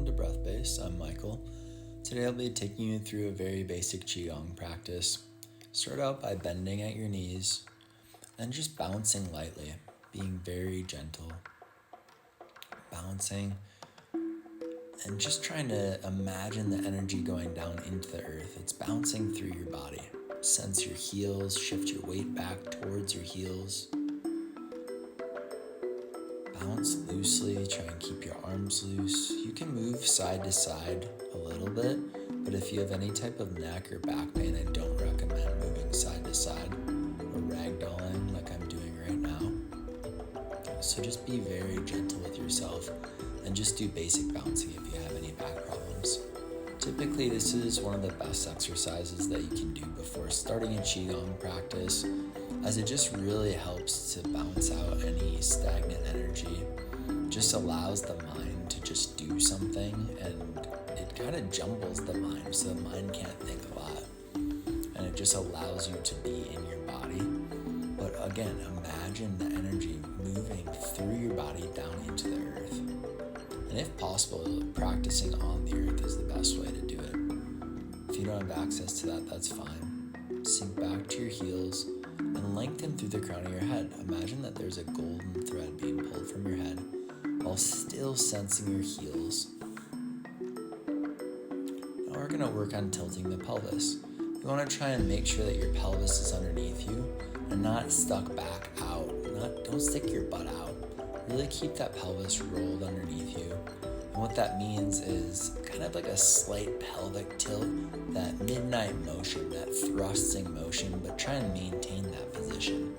Welcome to Breath Base. I'm Michael. Today I'll be taking you through a very basic QIGONG practice. Start out by bending at your knees and just bouncing lightly, being very gentle. Bouncing and just trying to imagine the energy going down into the earth. It's bouncing through your body. Sense your heels, shift your weight back towards your heels. Bounce loosely, try and keep your arms loose. You can move side to side a little bit, but if you have any type of neck or back pain, I don't recommend moving side to side or ragdolling like I'm doing right now. So just be very gentle with yourself and just do basic bouncing if you have any back problems. Typically, this is one of the best exercises that you can do before starting a Qigong practice, as it just really helps to bounce out any stagnant energy. Just allows the mind to just do something, and it kind of jumbles the mind, so the mind can't think a lot. And it just allows you to be in your body. But again, imagine the energy moving through your body down into the earth. And if possible, practicing on the earth is the best way to do it. If you don't have access to that, that's fine. Sink back to your heels and lengthen through the crown of your head. Imagine that there's a golden thread being pulled from your head while still sensing your heels. Now we're going to work on tilting the pelvis. You want to try and make sure that your pelvis is underneath you and not stuck back out. Don't stick your butt out. Really keep that pelvis rolled underneath you. And what that means is kind of like a slight pelvic tilt, that midnight motion, that thrusting motion, but try and maintain that position.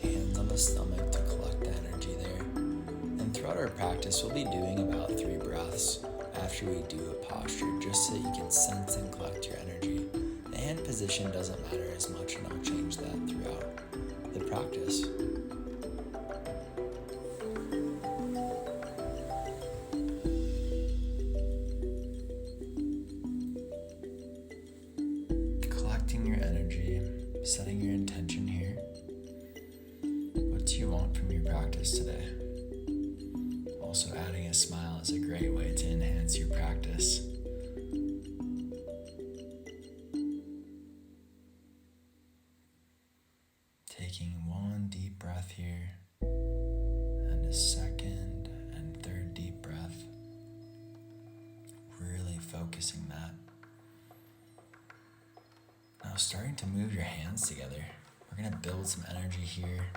Hands on the stomach to collect the energy there. And throughout our practice, we'll be doing about 3 breaths after we do a posture, just so that you can sense and collect your energy. The hand position doesn't matter as much, and I'll change that throughout the practice. Your energy, setting your intention here. What do you want from your practice today? Also, adding a smile is a great way to enhance your practice. Taking one deep breath here, and a second and third deep breath. Really focusing that. Now starting to move your hands together. We're going to build some energy here.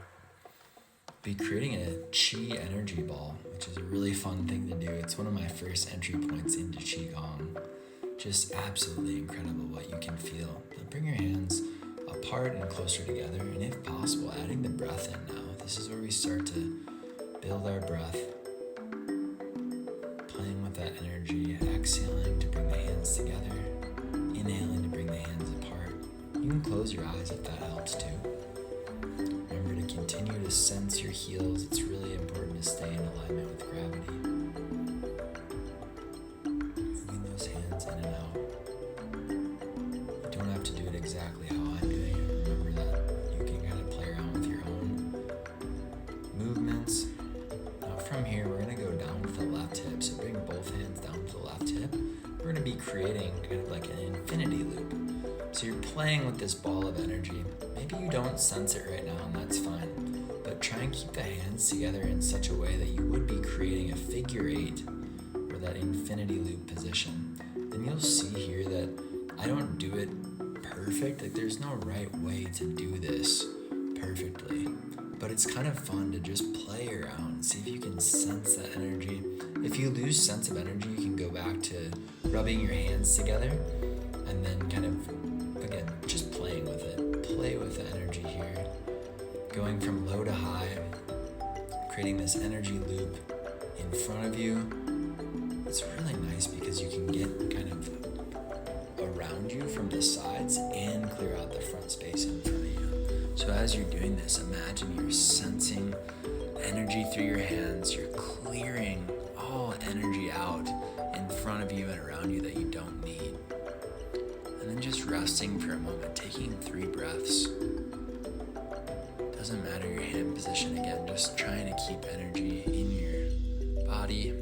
Be creating a Qi energy ball, which is a really fun thing to do. It's one of my first entry points into Qigong. Just absolutely incredible what you can feel. But bring your hands apart and closer together, and if possible, adding the breath in now. This is where we start to build our breath. Playing with that energy, exhaling to bring the hands together, inhaling to bring the hands apart. You can close your eyes if that helps too. Remember to continue to sense your heels. It's really important to stay in alignment with gravity. Moving those hands in and out. You don't have to do it exactly how I'm doing it. Remember that you can kind of play around with your own movements. Now from here, we're going to go down to the left hip. So bring both hands down to the left hip. We're going to be creating kind of like an infinity loop. So you're playing with this ball of energy. Maybe you don't sense it right now, and that's fine. But try and keep the hands together in such a way that you would be creating a figure 8 or that infinity loop position. Then you'll see here that I don't do it perfect. Like there's no right way to do this perfectly. But it's kind of fun to just play around and see if you can sense that energy. If you lose sense of energy, you can go back to rubbing your hands together and then kind of, again, just playing with it. Play with the energy here. Going from low to high, creating this energy loop in front of you. It's really nice because you can get kind of around you from the sides and clear out the front space in front of you. So as you're doing this, imagine you're sensing energy through your hands. You're clearing all energy out in front of you and around you that you don't need. And then just resting for a moment, taking 3 breaths. Doesn't matter your hand position, again, just trying to keep energy in your body.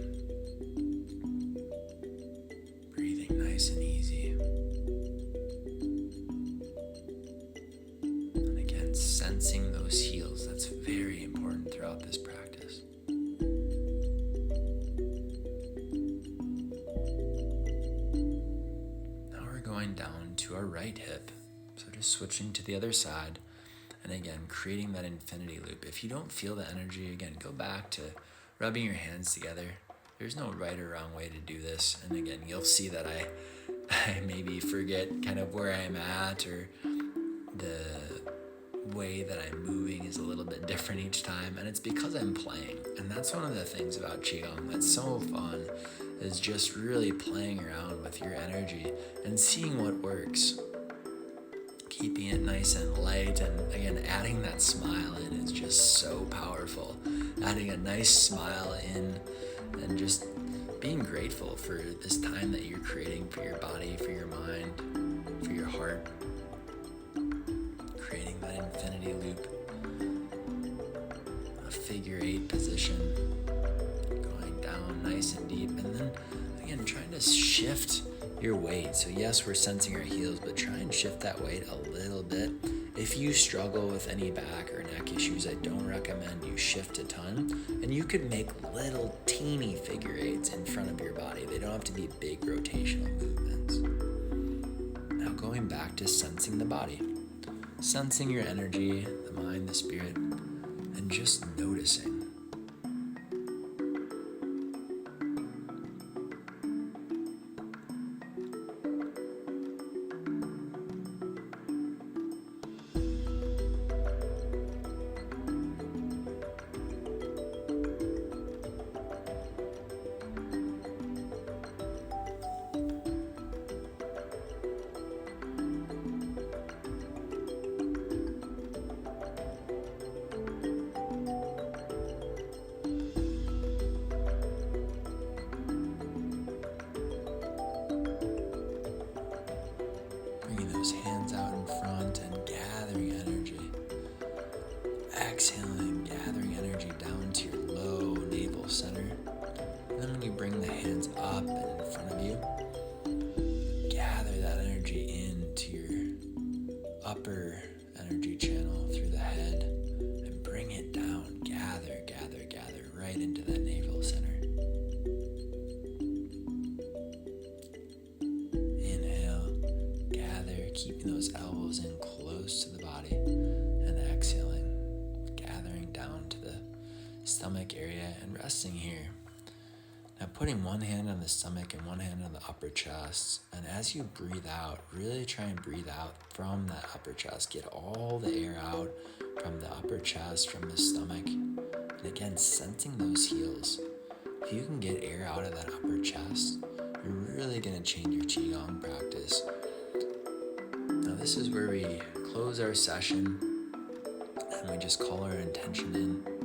switching to the other side, and again, creating that infinity loop. If you don't feel the energy, again, go back to rubbing your hands together. There's no right or wrong way to do this. And again, you'll see that I maybe forget kind of where I'm at, or the way that I'm moving is a little bit different each time. And it's because I'm playing. And that's one of the things about Qigong that's so fun, is just really playing around with your energy and seeing what works. Keeping it nice and light, and again, adding that smile in is just so powerful. Adding a nice smile in, and just being grateful for this time that you're creating for your body, for your mind, for your heart. Creating that infinity loop, a figure 8 position, going down nice and deep, and then again, trying to shift your weight. So yes, we're sensing our heels, but try and shift that weight a little bit. If you struggle with any back or neck issues, I don't recommend you shift a ton. And you could make little teeny figure 8s in front of your body. They don't have to be big rotational movements. Now going back to sensing the body. Sensing your energy, the mind, the spirit, and just noticing. Those hands out in front and gathering energy. Exhaling, gathering energy down to your low navel center. And then when you bring the hands up and in front of you, gather that energy into your upper energy channel through the head and bring it down. Gather, gather, gather right into that navel center. Keeping those elbows in close to the body, and exhaling, gathering down to the stomach area and resting here. Now putting one hand on the stomach and one hand on the upper chest, and as you breathe out, really try and breathe out from that upper chest. Get all the air out from the upper chest, from the stomach, and again, sensing those heels. If you can get air out of that upper chest, you're really going to change your Qigong practice. Now this is where we close our session and we just call our intention in.